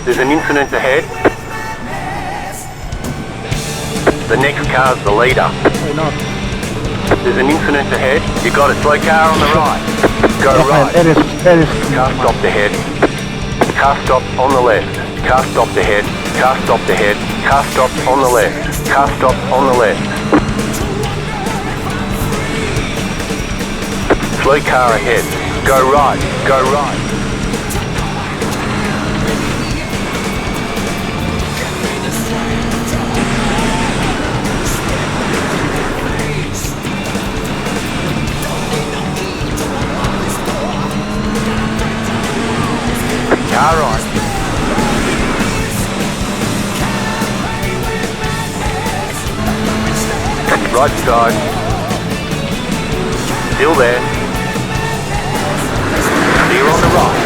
There's an incident ahead. The next car's the leader. Why not? There's an incident ahead. You've got a slow car on the right. Go right. There is. Car stopped ahead. Car stopped on the left. Car stopped ahead. Car stopped ahead. Car stopped on the left. Car stopped on the left. Slow car ahead. Go right. Go right. Car right. Right side. Still there. Clear on the right.